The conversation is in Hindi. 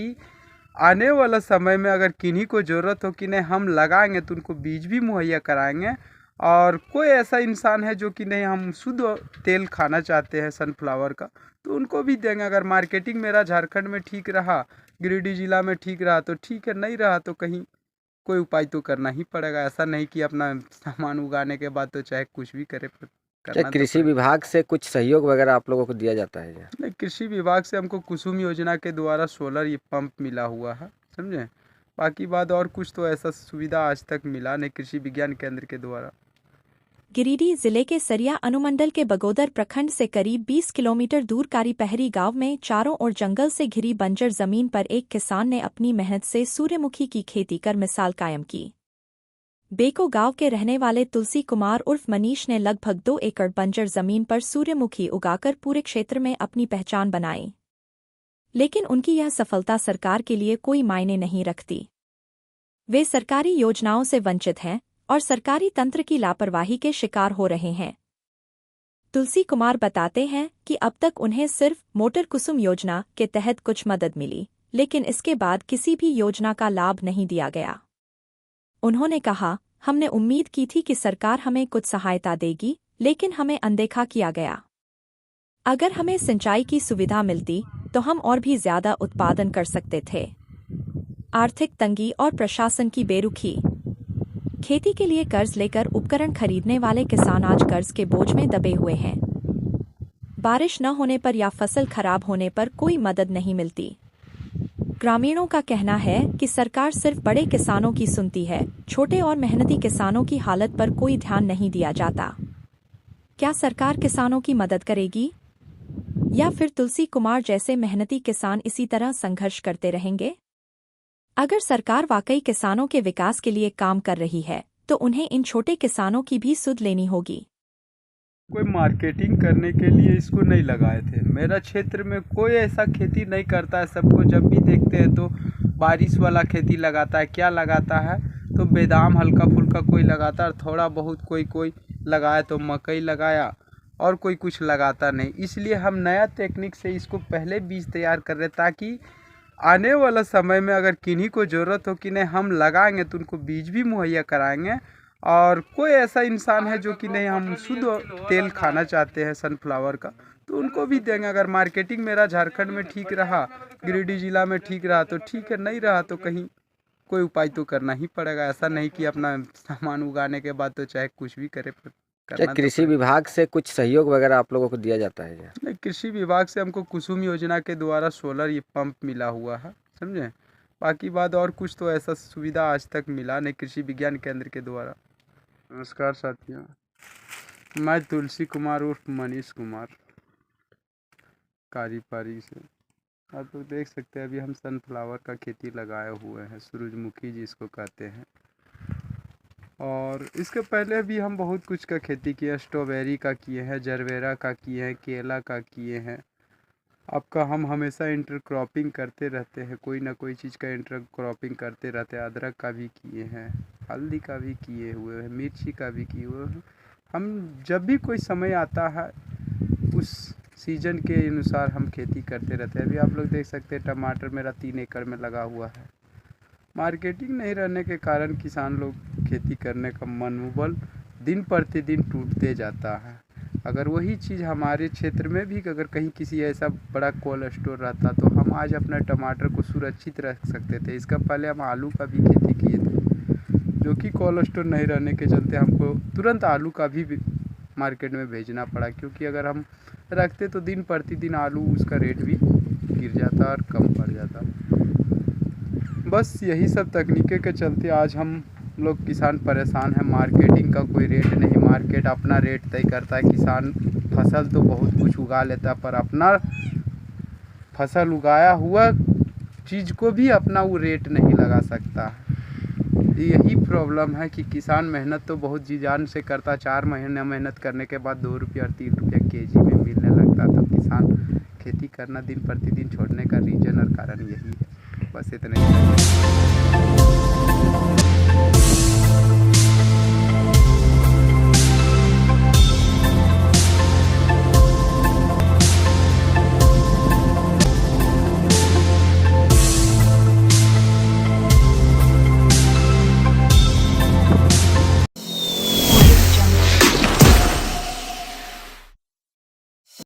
कि आने वाला समय में अगर किन्हीं को ज़रूरत हो कि नहीं हम लगाएंगे तो उनको बीज भी मुहैया कराएंगे। और कोई ऐसा इंसान है जो कि नहीं हम शुद्ध तेल खाना चाहते हैं सनफ्लावर का, तो उनको भी देंगे। अगर मार्केटिंग मेरा झारखंड में ठीक रहा, गिरिडीह जिला में ठीक रहा तो ठीक है, नहीं रहा तो कहीं कोई उपाय तो करना ही पड़ेगा। ऐसा नहीं कि अपना सामान उगाने के बाद तो चाहे कुछ भी करे, पर क्या करना तो कृषि पड़ेगा। विभाग से कुछ सहयोग वगैरह आप लोगों को दिया जाता है क्या? नहीं, कृषि विभाग से हमको कुसुम योजना के द्वारा सोलर ये पंप मिला हुआ है, समझे। बाकी बात और कुछ तो ऐसा सुविधा आज तक मिला नहीं कृषि विज्ञान केंद्र के द्वारा। गिरिडीह जिले के सरिया अनुमंडल के बगोदर प्रखंड से करीब 20 किलोमीटर दूर कारीपहरी गांव में चारों ओर जंगल से घिरी बंजर जमीन पर एक किसान ने अपनी मेहनत से सूर्यमुखी की खेती कर मिसाल कायम की। बेको गांव के रहने वाले तुलसी कुमार उर्फ मनीष ने लगभग 2 एकड़ बंजर जमीन पर सूर्यमुखी उगाकर पूरे क्षेत्र में अपनी पहचान बनाई। लेकिन उनकी यह सफलता सरकार के लिए कोई मायने नहीं रखती। वे सरकारी योजनाओं से वंचित हैं और सरकारी तंत्र की लापरवाही के शिकार हो रहे हैं। तुलसी कुमार बताते हैं कि अब तक उन्हें सिर्फ मोटर कुसुम योजना के तहत कुछ मदद मिली, लेकिन इसके बाद किसी भी योजना का लाभ नहीं दिया गया। उन्होंने कहा, हमने उम्मीद की थी कि सरकार हमें कुछ सहायता देगी, लेकिन हमें अनदेखा किया गया। अगर हमें सिंचाई की सुविधा मिलती तो हम और भी ज्यादा उत्पादन कर सकते थे। आर्थिक तंगी और प्रशासन की बेरुखी। खेती के लिए कर्ज लेकर उपकरण खरीदने वाले किसान आज कर्ज के बोझ में दबे हुए हैं। बारिश न होने पर या फसल खराब होने पर कोई मदद नहीं मिलती। ग्रामीणों का कहना है कि सरकार सिर्फ बड़े किसानों की सुनती है, छोटे और मेहनती किसानों की हालत पर कोई ध्यान नहीं दिया जाता। क्या सरकार किसानों की मदद करेगी? या फिर तुलसी कुमार जैसे मेहनती किसान इसी तरह संघर्ष करते रहेंगे? अगर सरकार वाकई किसानों के विकास के लिए काम कर रही है, तो उन्हें इन छोटे किसानों की भी सुध लेनी होगी। कोई मार्केटिंग करने के लिए इसको नहीं लगाए थे। मेरा क्षेत्र में कोई ऐसा खेती नहीं करता है। सबको जब भी देखते हैं तो बारिश वाला खेती लगाता है। क्या लगाता है तो बेदाम हल्का फुल्का कोई लगाता है, थोड़ा बहुत कोई कोई लगाया तो मकई लगाया, और कोई कुछ लगाता नहीं। इसलिए हम नया टेक्निक से इसको पहले बीज तैयार कर रहे ताकि आने वाला समय में अगर किन्हीं को ज़रूरत हो कि नहीं हम लगाएंगे तो उनको बीज भी मुहैया कराएंगे। और कोई ऐसा इंसान है जो कि नहीं हम शुद्ध तेल खाना चाहते हैं सनफ्लावर का, तो उनको भी देंगे। अगर मार्केटिंग मेरा झारखंड में ठीक रहा, गिरिडीह जिला में ठीक रहा तो ठीक है, नहीं रहा तो कहीं कोई उपाय तो करना ही पड़ेगा। ऐसा नहीं कि अपना सामान उगाने के बाद तो चाहे कुछ भी करे, पर क्या करना तो कृषि पड़ेगा। विभाग से कुछ सहयोग वगैरह आप लोगों को दिया जाता है क्या? नहीं, कृषि विभाग से हमको कुसुम योजना के द्वारा सोलर ये पंप मिला हुआ है, समझे। बाकी बात और कुछ तो ऐसा सुविधा आज तक मिला नहीं कृषि विज्ञान केंद्र के द्वारा। नमस्कार साथियों, मैं तुलसी कुमार उर्फ मनीष कुमार कारीपारी से। आप लोग देख सकते हैं अभी हम सनफ्लावर का खेती लगाए हुए हैं, सूरजमुखी जिसको कहते हैं। और इसके पहले भी हम बहुत कुछ का खेती किया, स्ट्रॉबेरी का किए हैं, जरबेरा का किए हैं, केला का किए हैं। आपका हम हमेशा इंटरक्रॉपिंग करते रहते हैं, कोई ना कोई चीज़ का इंटरक्रॉपिंग करते रहते हैं। अदरक का भी किए हैं, हल्दी का भी किए हुए हैं, मिर्ची का भी किए हुए हैं। हम जब भी कोई समय आता है उस सीजन के अनुसार हम खेती करते रहते हैं। अभी आप लोग देख सकते हैं टमाटर मेरा 3 एकड़ में लगा हुआ है। मार्केटिंग नहीं रहने के कारण किसान लोग खेती करने का मनोबल दिन प्रतिदिन टूटते जाता है। अगर वही चीज़ हमारे क्षेत्र में भी अगर कहीं किसी ऐसा बड़ा कोल्ड स्टोर रहता तो हम आज अपना टमाटर को सुरक्षित रख सकते थे। इसका पहले हम आलू का भी खेती किए थे, जो कि कोल्ड स्टोर नहीं रहने के चलते हमको तुरंत आलू का भी मार्केट में भेजना पड़ा, क्योंकि अगर हम रखते तो दिन प्रतिदिन आलू उसका रेट भी गिर जाता और कम पड़ जाता। बस यही सब तकनीके के चलते आज हम लोग किसान परेशान हैं। मार्केटिंग का कोई रेट नहीं, मार्केट अपना रेट तय करता है। किसान फसल तो बहुत कुछ उगा लेता है, पर अपना फसल उगाया हुआ चीज़ को भी अपना वो रेट नहीं लगा सकता। यही प्रॉब्लम है कि किसान मेहनत तो बहुत जी जान से करता, 4 महीने मेहनत करने के बाद 2 रुपया और 3 रुपया केजी में मिलने लगता। तो किसान खेती करना दिन प्रतिदिन छोड़ने का रीज़न और कारण यही है। बस इतना ही।